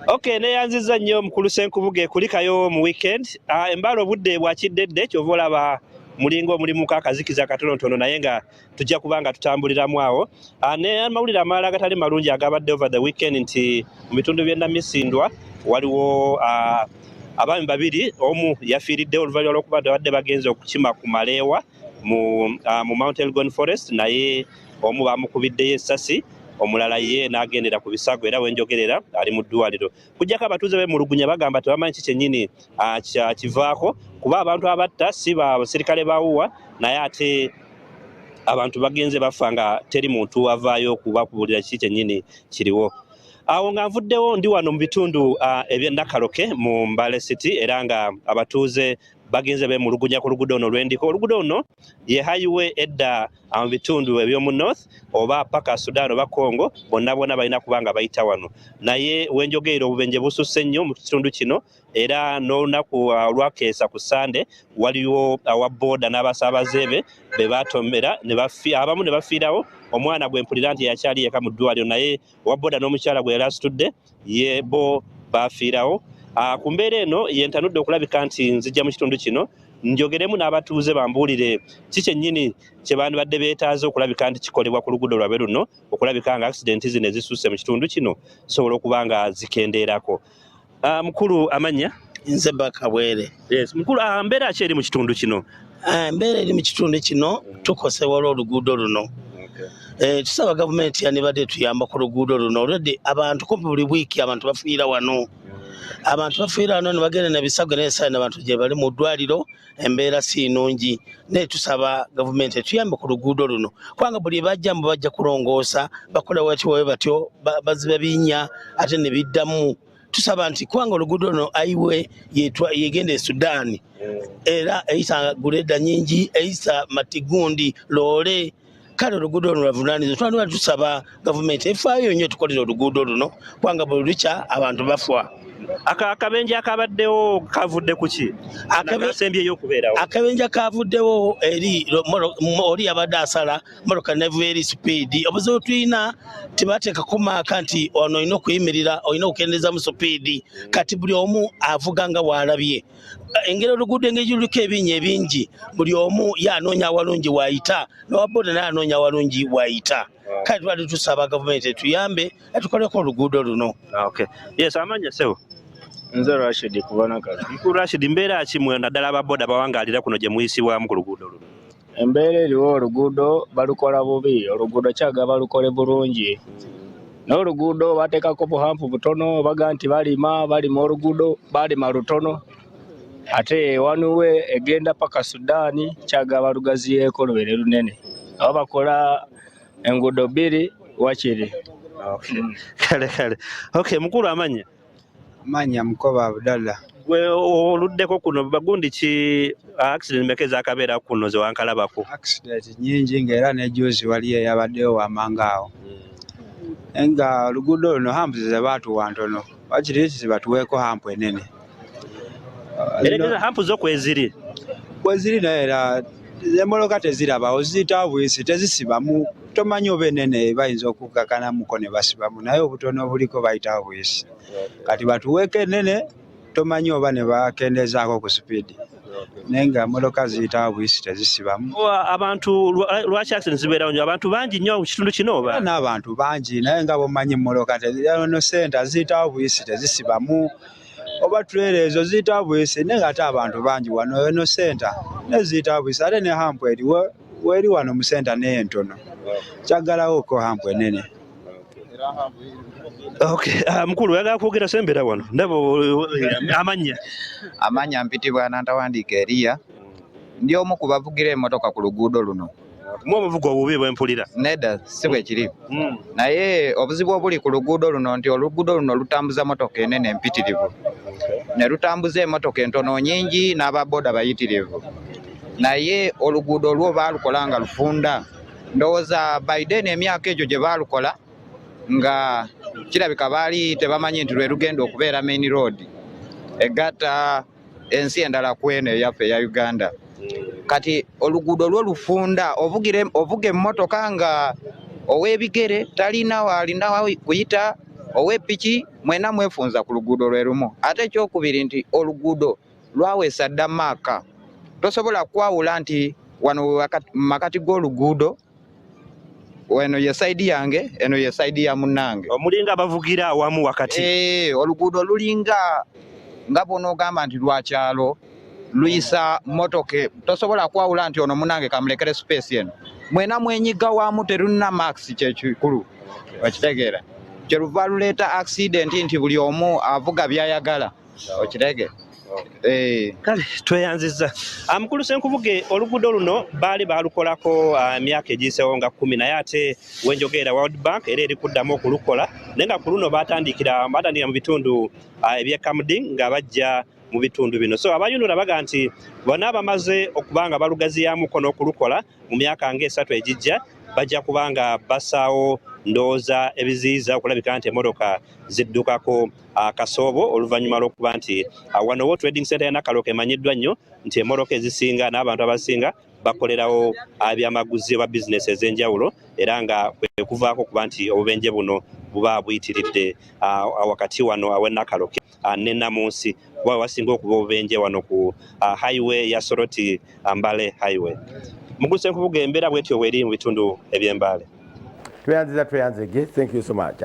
Okay, neyanziza nnyo mukulu Ssenkubuge kulikayo mu weekend. Embalo budde bwakiddedde kyova olaba mulingo mulimuko akazikiza katonotono naye nga tujja kubanga tutambuliramu awo. Ne amawulire amalala agatali malungi agabadde over the weekend nti mu bitundu by'e Namisindwa waliwo abaami babiri, omu yafiiridde oluvannyuma lw'okuba badde bagenze okukima ku maleewa mu Mount Elgon Forest, naye omu bamukubiddeyo essasi, omulala ye n'agendera ku bisago era wenjogerera ali mu ddwaliro. Kujjako abatuuze b'emulugunya bagamba tebamanyi ki kyennyini kivaako kuba abantu abatta si basirikale bawuwa naye ate abantu bagenze bafa nga teri muntu avaayo okubakubuulira kiki kyennyini kiriwo. Awo nga nvuddewo ndi wano mu bitundu eby'e Nakaloke mu Mbale City era nga abatuuze bagenze bemulugunya ku luguudo ono lwendiko. Oluguudo ono ye highway edda mu bitundu eby'omu North oba paka Sudan oba Congo, bonna balina kubanga bayita wano. Naye wenjogerera obubenje bususse nnyo mu kitundu kino era n'olunaku olwakeesa ku Sande waliwo awa boda n'abasaabaze be batomera abamu ne bafiirawo. Omwana gwe mpulira nti yakyali yeka mu ddwaliro naye owa boda n'omukyala gwe yali asitudde ye bo bafiirawo. Ku mbeera eno yentanudde okulabika nti nzijja mu kitundu kino njogeremu n'abatuuze bambuulire ki kyennyini kye bandibadde beetaaze okulabika nti kikolebwa ku luguudo lwabwe luno okulabika nga accidenti zino ezisusse mu kitundu kino sobola okuba nga zikendeerako. Mukulu amannya? Nze Bakabwere. Yes, mukulu mbeera ki eri mu kitundu kino? Mbeera eri mu kitundu kino tukosebwa oluguudo luno. Tusaba gavumenti yanibadde tuyamba ku luguudo luno. Already abantu kumpi buli wiiki abantu bafiira wano. Abantu bafiira wano ne bagenda na bisago n'ensaani abantu gye bali mu ddwaliro, embeera si nnungi. Naye tusaba gavumenti etuyambe ku luguudo luno kubanga buli bajja kulongoosa bakola batyo baziba binnya ate ne biddamu. Tusaba nti kubanga oluguudo luno highway yegenda e Sudan era eyita Guleda Nyingi, eyita Matigundi, Loole. Kale oluguudo luno lwavunaanyizibwa. Twandibadde tusaba gavumenti efaayo nnyo tukolere oluguudo luno kubanga buli lukya abantu bafa. Akabenje akabaddewo kavudde ku ki? Akasembyeyo okubeerawo. Akabenje kavuddewo oli abadde asala motoka nevu eri speed. Obuzibu tulina tebateekako maaka nti ono olina okuyimirira, olina okukendeeza mu speed. Kati buli omu avuga nga bw'alabye. Engeri oluguudo engeri luliko ebinnya ebingi, buli omu yanoonya awalungi wayita, n'owaboda naye anoonya awalungi wayita. Kale tubadde tusaba gavumenti etuyambe etukoleko oluguudo luno. Okay. Yes, amannya sewo. Nze Rashid kuva Nakala. Mukulu Rashid, mbeera ki mwe naddala ababoda bawangaalira kuno gye muyisibwamu ku luguudo luno? Embeera eriwo oluguudo balukola bubi, oluguudo kyaga balukole bulungi. N'oluguudo bateekako buhampu butono baga nti balima oluguudo balima lutono. Ate wanuwe egenda paka Sudan kyaga balugaziyeeko lubeere lunene. Aho bakola enguudo bbiri wakiri. Kale. Okay, mukulu amannya? Manya Mukoba Abdallah. Gwe oluddeko kuno bagundi ki accident mekeza akabeera kuno ze wankalabako? Accident nyingi ng'era ne juzi wali eyabaddewo wamangaawo. Enga oluguudo luno hampu ze baatuwa ntono. Wakiri batuweeko hampu enene. Era hampu zo kweziri? Kweziri naye era emmoloka tezirabawo ziyita buyisi tezisibamu. Tomanyi oba enene bayinza okukakanamuko ne basibamu naye obutono buliko bayita buyisi. Kati batuweeko enene tomanyi oba ne bakendeezaako ku sipiidi. Naye nga emmoloka ziyita buyisi tezisibamu. Abantu lwaki accident zibeerawo nnyo? Abantu bangi nnyo mu kitundu kino oba? N'abantu bangi naye nga bw'omanyi emmoloka no senta ziyita buyisi tezisibamu. Oba tulere ezo ziyita buyisi naye nga ate abantu bangi wano eno senta ne ziyita buyisi ate ne hampu eriwo weri wano mu senta naye ntono. Kyaggalawo ko hampu enene. Okay, mukulu oyagala kwogera sembera wano ndaba amanya mpitibwa Nantawandiika Eriya. Ndi omu ku bavugira emmotoka ku luguudo luno. Mu omuvugo obubi bwempulira? Nedda si bwe kiri. Naye obuzibu obuli ku luguudo luno nti oluguudo luno lutambuza motoka enene empitirivu. Ne lutambuza emmotoka entono nyingi n'ababoda bayitirivu. Naye oluguudo olwo baalukola nga lufunda. Ndowooza Biden emyaka egyo gye baalukola nga kirabika baali tebamanyi nti lwe lugenda okubeera main road egatta ensi endala ku eno eyaffe eya Uganda. Kati oluguudo lwo lufunda ovuga emmotoka nga ow'ebigere talina waalina kuyita ow'eppiki mwena mwefunza ku luguudo lwe lumu. Ate ekyokubiri nti oluguudo lwaweesa dda maaka. Tosobola kwawula nti wano makati g'oluguudo weno ye saidi yange eno ye saidi ya munnange. Omulinga abavugira awamu wakati. Oluguudo lulinga nga bw'onoogamba nti lwa kyalo luyisa motoke. Tosobola kwawula nti ono munnange kamulekere space eno. Mwena mwenyiga wamu terunna max kyekikulu. Okitegeera? Kyeluva luleeta accident nti buli omu avuga byayagala. Okitegeera? Kale tweyanziza. Mukulu Ssenkubuge, oluguudo luno baali balukolako emyaka egiyiseewo nga 10 naye ate wenjogeera World Bank era eri kuddamu okulukola naye nga ku luno batandikira mu bitundu eby'e Kamuding nga bajja mu bitundu bino. So abayunula baga nti bonna bamaze okubanga balugaziyamuko n'okulukola mu myaka ng'esatu egijja bajja kubanga basaawo ndowooza ebiziyiza okulabika nti emmotoka ziddukako akasoobo oluvannyuma lw'okuba nti wano World Trading Center ya Nakaloka emanyiddwa nnyo nti emmotoka ezisinga n'abantu abasinga bakolerawo byamaguzi oba bizinesi ez'enjawulo era nga kwe kuvaako okuba nti obubenje buno buba buyitiridde wakati wano aw'e Nakaloka ne Namunsi kuba wasinga okuba obubenje wano ku highway ya Soroti Mbale highway. Mukulu Ssenkubuge, embeera bw'etyo bw'eri mu bitundu eby'Embale. Tweyanziza. Thank you so much.